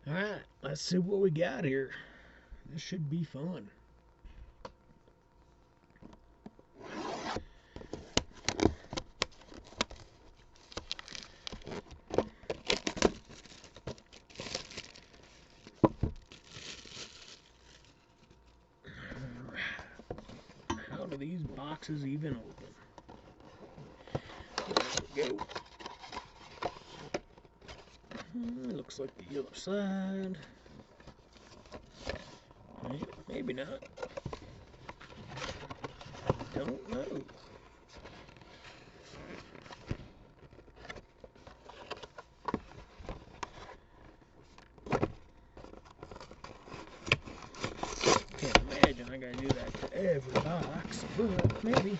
Alright, let's see what we got here. This should be fun. How do these boxes even open? There we go. Looks like the other side. Maybe not. Don't know. Can't imagine I gotta do that to every box, but maybe.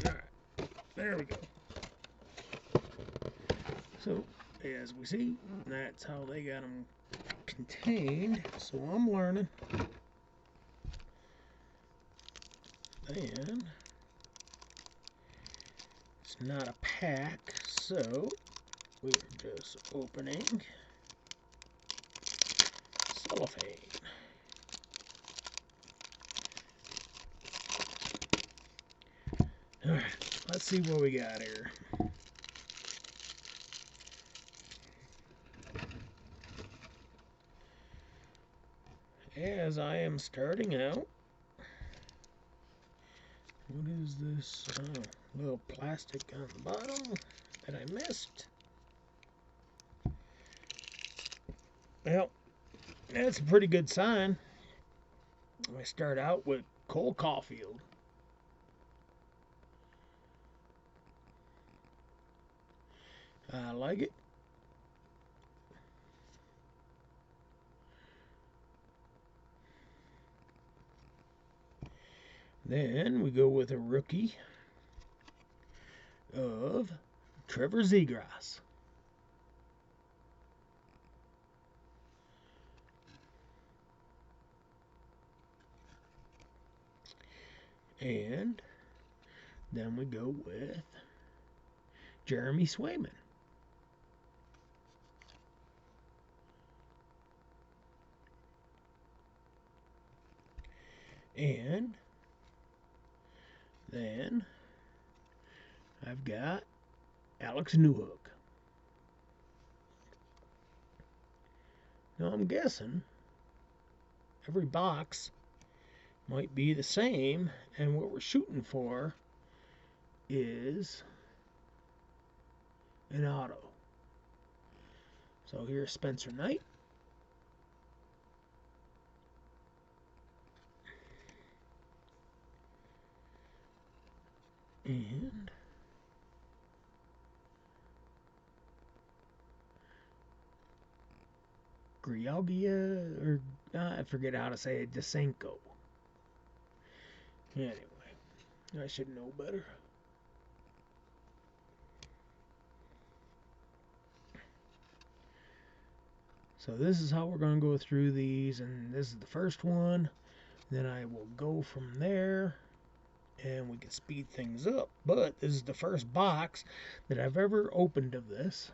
Alright, there we go. So, as we see, that's how they got them contained. So I'm learning. And it's not a pack, so we're just opening cellophane. Alright, let's see what we got here. As I am starting out, what is this? Oh, little plastic on the bottom that I missed. Well, that's a pretty good sign. I start out with Cole Caulfield. I like it. Then we go with a rookie of Trevor Zegras. And then we go with Jeremy Swayman. And then I've got Alex Newhook. Now I'm guessing every box might be the same, and what we're shooting for is an auto. So here's Spencer Knight. And Grialgia, or I forget how to say it, Desenko. Anyway, I should know better. So this is how we're going to go through these, and this is the first one. Then I will go from there, and we can speed things up. But this is the first box that I've ever opened of this,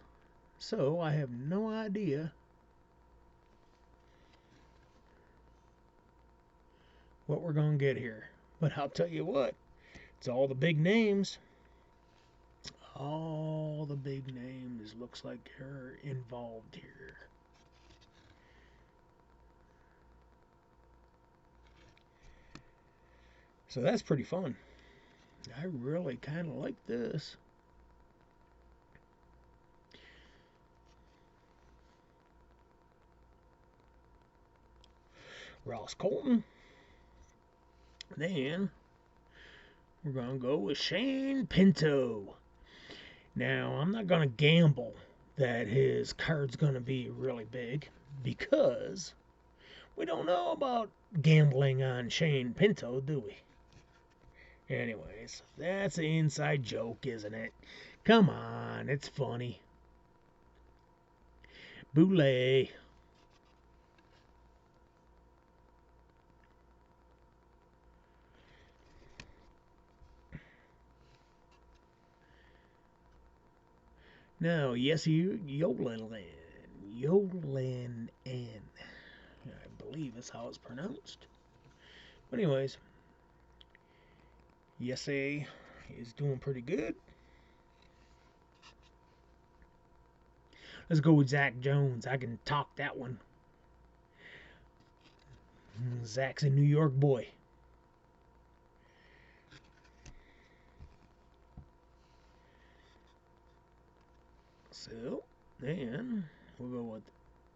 so I have no idea what we're going to get here. But I'll tell you what, it's all the big names. All the big names looks like are involved here. So that's pretty fun. I really kind of like this. Ross Colton. Then we're going to go with Shane Pinto. Now, I'm not going to gamble that his card's going to be really big because we don't know about gambling on Shane Pinto, do we? Anyways, that's an inside joke, isn't it? Come on, it's funny. Boulay. Now, Jesse Yolanden. Yolanden. I believe is how it's pronounced. But anyways, Jesse is doing pretty good. Let's go with Zach Jones. I can talk that one. Zach's a New York boy. So, then we'll go with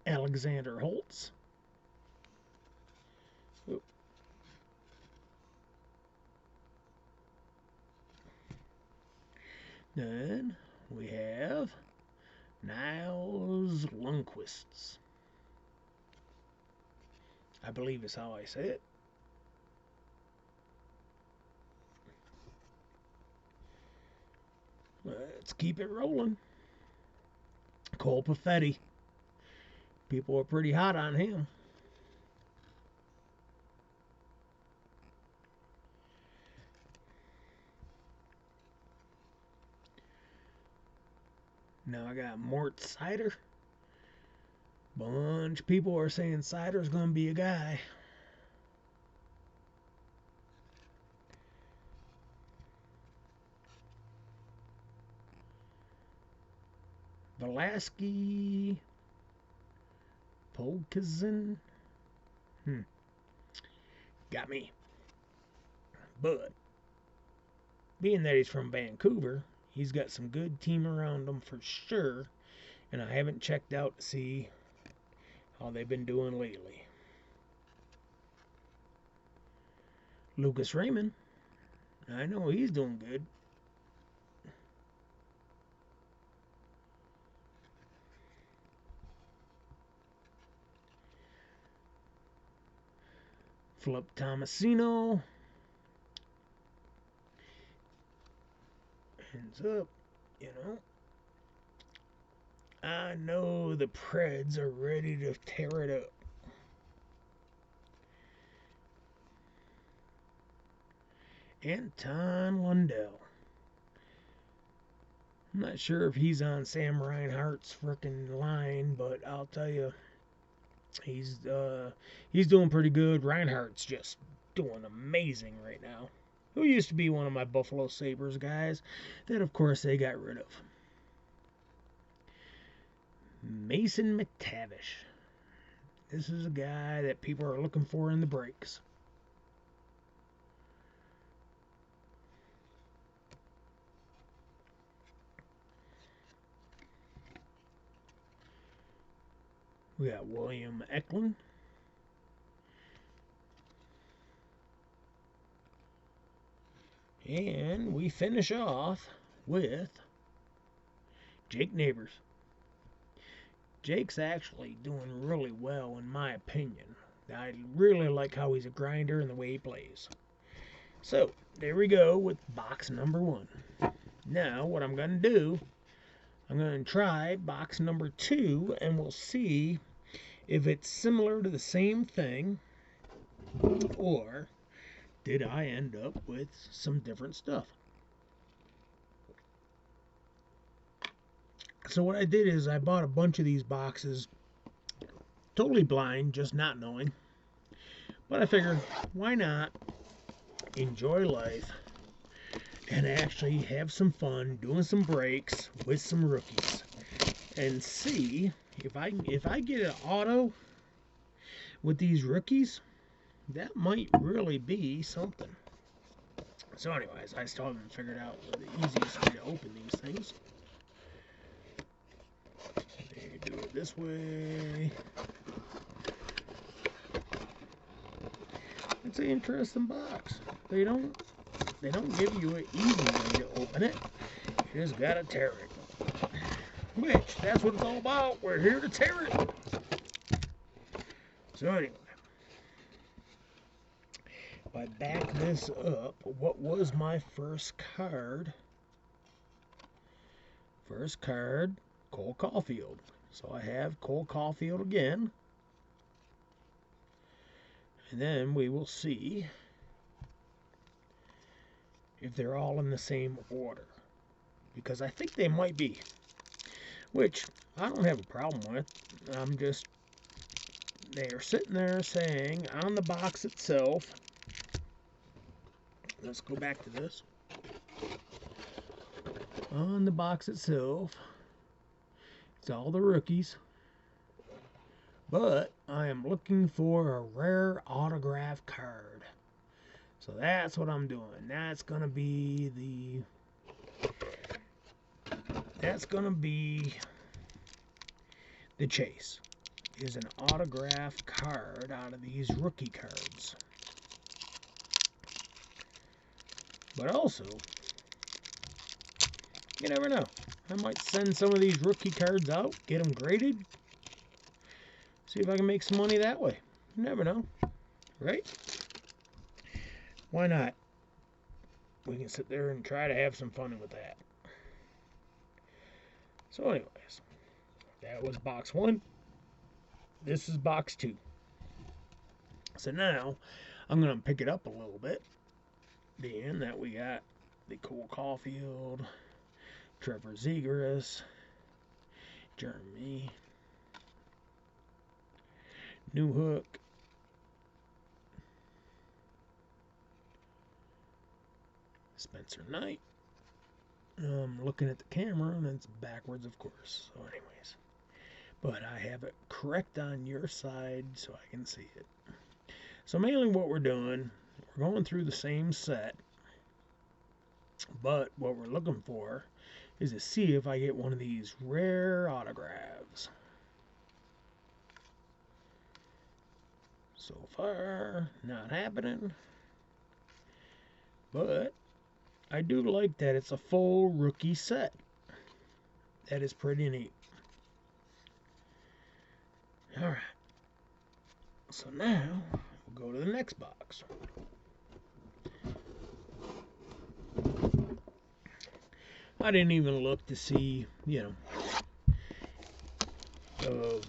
Alexander Holtz. Oop. Then we have Niles Lundqvist. I believe is how I say it. Let's keep it rolling. Cole Perfetti. People are pretty hot on him. Now I got Mort Seider. Bunch of people are saying Seider's going to be a guy. Velasquez. Polkazin. Got me. But being that he's from Vancouver, he's got some good team around him for sure. And I haven't checked out to see how they've been doing lately. Lucas Raymond. I know he's doing good. Flip Tomasino. Hands up, you know. I know the Preds are ready to tear it up. Anton Lundell. I'm not sure if he's on Sam Reinhart's frickin' line, but I'll tell you, he's doing pretty good. Reinhardt's just doing amazing right now. Who used to be one of my Buffalo Sabres guys that, of course, they got rid of. Mason McTavish. This is a guy that people are looking for in the breaks. We got William Eklund. And we finish off with Jake Neighbors. Jake's actually doing really well, in my opinion. I really like how he's a grinder and the way he plays. So, there we go with box number 1. Now, what I'm going to do, I'm going to try box number 2, and we'll see if it's similar to the same thing, or did I end up with some different stuff. So what I did is I bought a bunch of these boxes, totally blind, just not knowing. But I figured, why not enjoy life and actually have some fun doing some breaks with some rookies and see if I get an auto with these rookies, that might really be something. So anyways, I still haven't figured out the easiest way to open these things. You do it this way. It's an interesting box. They don't give you an easy way to open it. You just gotta tear it. Which, that's what it's all about. We're here to tear it. So anyway, if I back this up, what was my first card? First card, Cole Caulfield. So I have Cole Caulfield again. And then we will see if they're all in the same order. Because I think they might be. which I don't have a problem with. I'm just, they're sitting there saying on the box itself, let's go back to this. On the box itself, it's all the rookies. But I am looking for a rare autograph card. So that's what I'm doing. That's gonna be the chase. Is an autograph card out of these rookie cards. But also, you never know. I might send some of these rookie cards out, get them graded, see if I can make some money that way. You never know, right? Why not? We can sit there and try to have some fun with that. So anyways, that was box 1. This is box 2. So now, I'm going to pick it up a little bit. Being that we got the Cole Caulfield, Trevor Zegras, Jeremy Newhook, Spencer Knight. I'm looking at the camera and it's backwards, of course. So anyways, but I have it correct on your side so I can see it. So mainly what we're doing, we're going through the same set, but what we're looking for is to see if I get one of these rare autographs. So far, not happening, but I do like that it's a full rookie set. That is pretty neat. Alright, so now we'll go to the next box. I didn't even look to see,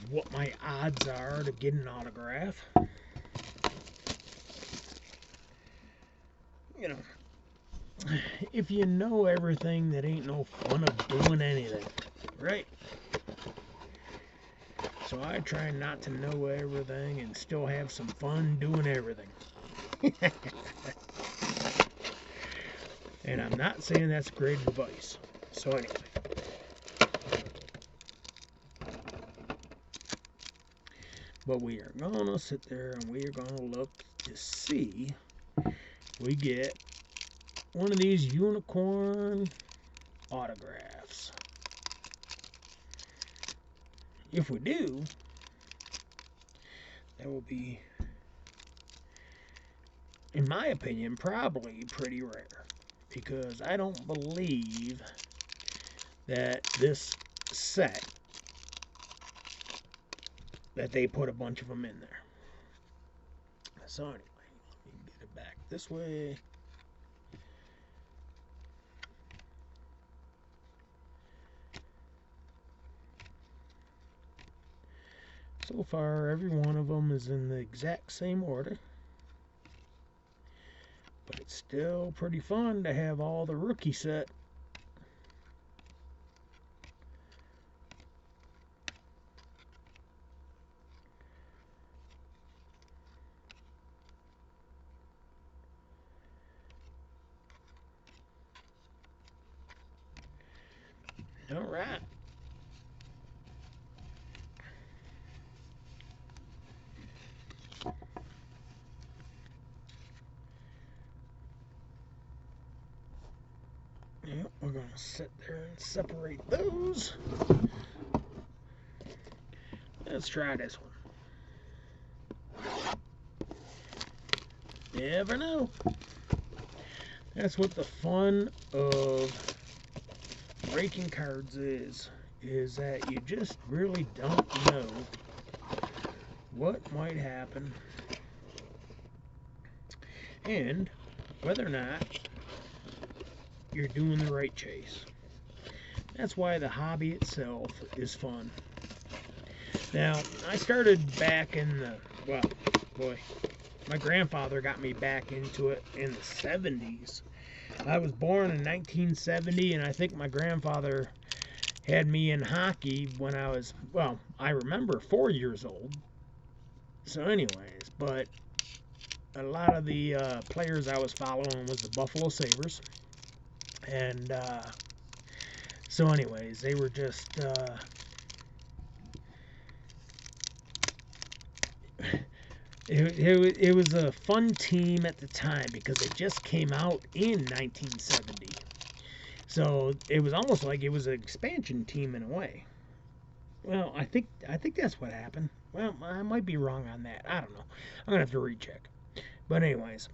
what my odds are to get an autograph. If you know everything, that ain't no fun of doing anything, right? So I try not to know everything and still have some fun doing everything. And I'm not saying that's great advice. So anyway. But we are going to sit there and we are going to look to see if we get one of these unicorn autographs. If we do, that will be, in my opinion, probably pretty rare. Because I don't believe that this set, that they put a bunch of them in there. So anyway, let me get it back this way. So far, every one of them is in the exact same order. But it's still pretty fun to have all the rookie set. All right. Yep, we're going to sit there and separate those. Let's try this one. Never know. That's what the fun of breaking cards is that you just really don't know what might happen and whether or not you're doing the right chase. That's why the hobby itself is fun. Now, I started back in the, well, boy, my grandfather got me back into it in the 70s. I was born in 1970, and I think my grandfather, had me in hockey when I was, well, I remember 4 years old. So, anyways, but a lot of the players I was following was the Buffalo Sabres. And so, anyways, they were just. It was a fun team at the time because it just came out in 1970. So it was almost like it was an expansion team in a way. Well, I think that's what happened. Well, I might be wrong on that. I don't know. I'm gonna have to recheck. But anyways,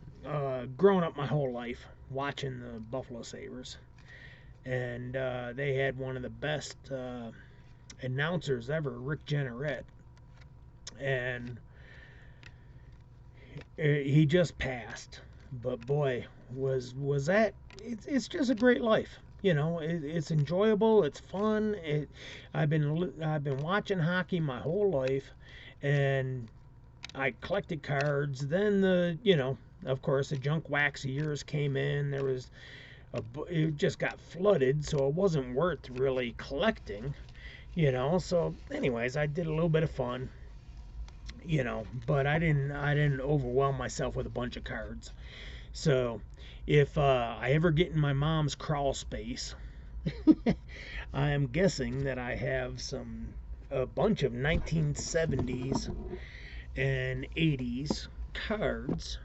growing up my whole life watching the Buffalo Sabres, and they had one of the best announcers ever, Rick Jeanneret, and he just passed. But boy, was that it's just a great life. You know, it's enjoyable, it's fun. I've been watching hockey my whole life, and I collected cards. Then of course, the junk wax years came in. It just got flooded, so it wasn't worth really collecting. So anyways, I did a little bit of fun. But I didn't overwhelm myself with a bunch of cards. So if I ever get in my mom's crawl space, I am guessing that I have a bunch of 1970s and 80s cards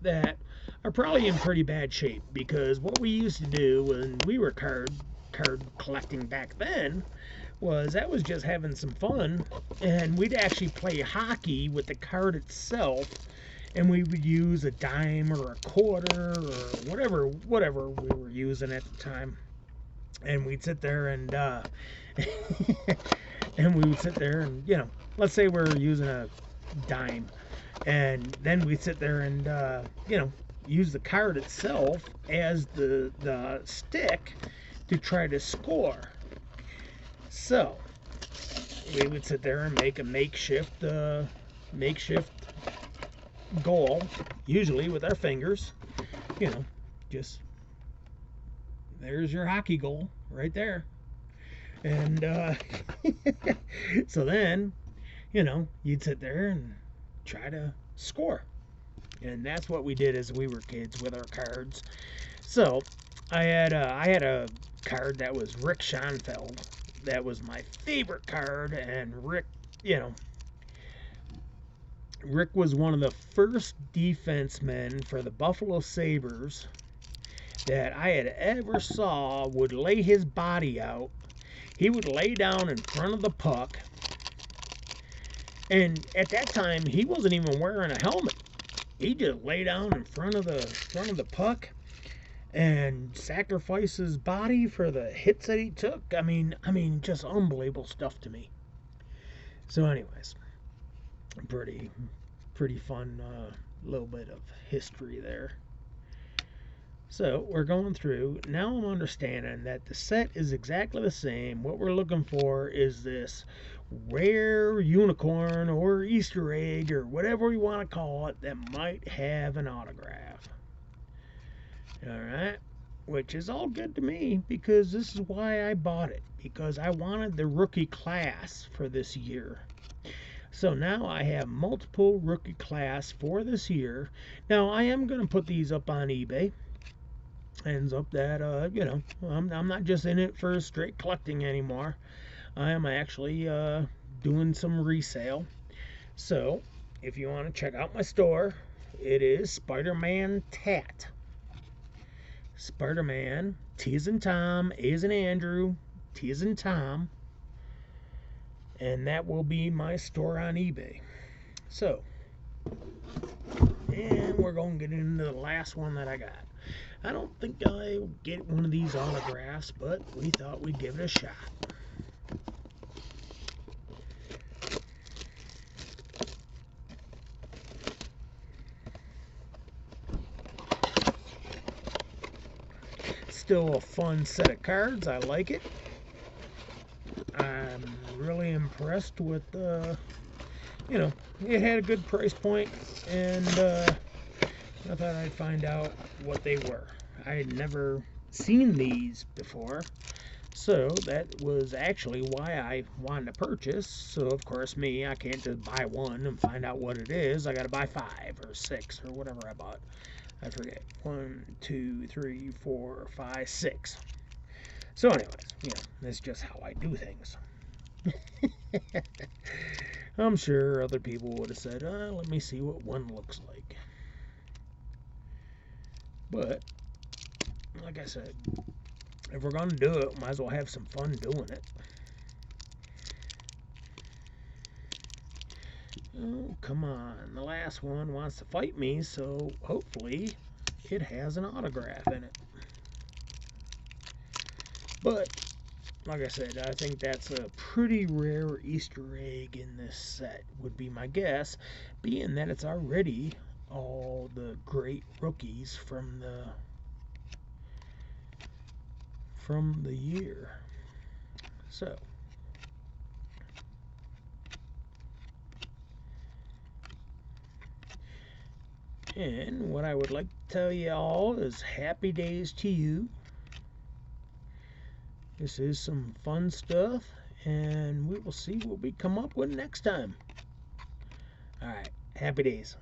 that are probably in pretty bad shape, because what we used to do when we were card collecting back then was just having some fun, and we'd actually play hockey with the card itself, and we would use a dime or a quarter or whatever we were using at the time, and we'd sit there and and we would sit there and let's say we're using a dime, and then we'd sit there and use the card itself as the stick to try to score. So we would sit there and make a makeshift goal, usually with our fingers. Just there's your hockey goal right there. And so then, you'd sit there and try to score. And that's what we did as we were kids with our cards. So I had a card that was Rick Schonfeld. That was my favorite card, and Rick was one of the first defensemen for the Buffalo Sabres that I had ever saw would lay his body out. He would lay down in front of the puck, and at that time he wasn't even wearing a helmet. He just lay down in front of the puck and sacrifice his body for the hits that he took. I mean, just unbelievable stuff to me. So, anyways, pretty fun little bit of history there. So we're going through. Now I'm understanding that the set is exactly the same. What we're looking for is this rare unicorn or Easter egg or whatever we want to call it that might have an autograph. Alright, which is all good to me, because this is why I bought it, because I wanted the rookie class for this year. So now I have multiple rookie class for this year. Now I am going to put these up on eBay. Ends up that I'm not just in it for straight collecting anymore. I am actually doing some resale. So if you want to check out my store, it is Spider-Man Tat. Spider-Man, T as in Tom, A as in Andrew, T as in Tom. And that will be my store on eBay. So, and we're going to get into the last one that I got. I don't think I'll get one of these autographs, but we thought we'd give it a shot. Still a fun set of cards. I like it. I'm really impressed with it had a good price point, and I thought I'd find out what they were. I had never seen these before, So that was actually why I wanted to purchase. So of course I can't just buy one and find out what it is. I got to buy 5 or 6 or whatever I bought. I forget. 1, 2, 3, 4, 5, 6. So anyways, that's just how I do things. I'm sure other people would have said, let me see what one looks like. But, like I said, if we're going to do it, might as well have some fun doing it. Oh, come on. The last one wants to fight me, so hopefully it has an autograph in it. But, like I said, I think that's a pretty rare Easter egg in this set, would be my guess, being that it's already all the great rookies from the year. So, and what I would like to tell you all is happy days to you. This is some fun stuff, and we will see what we come up with next time. All right, happy days.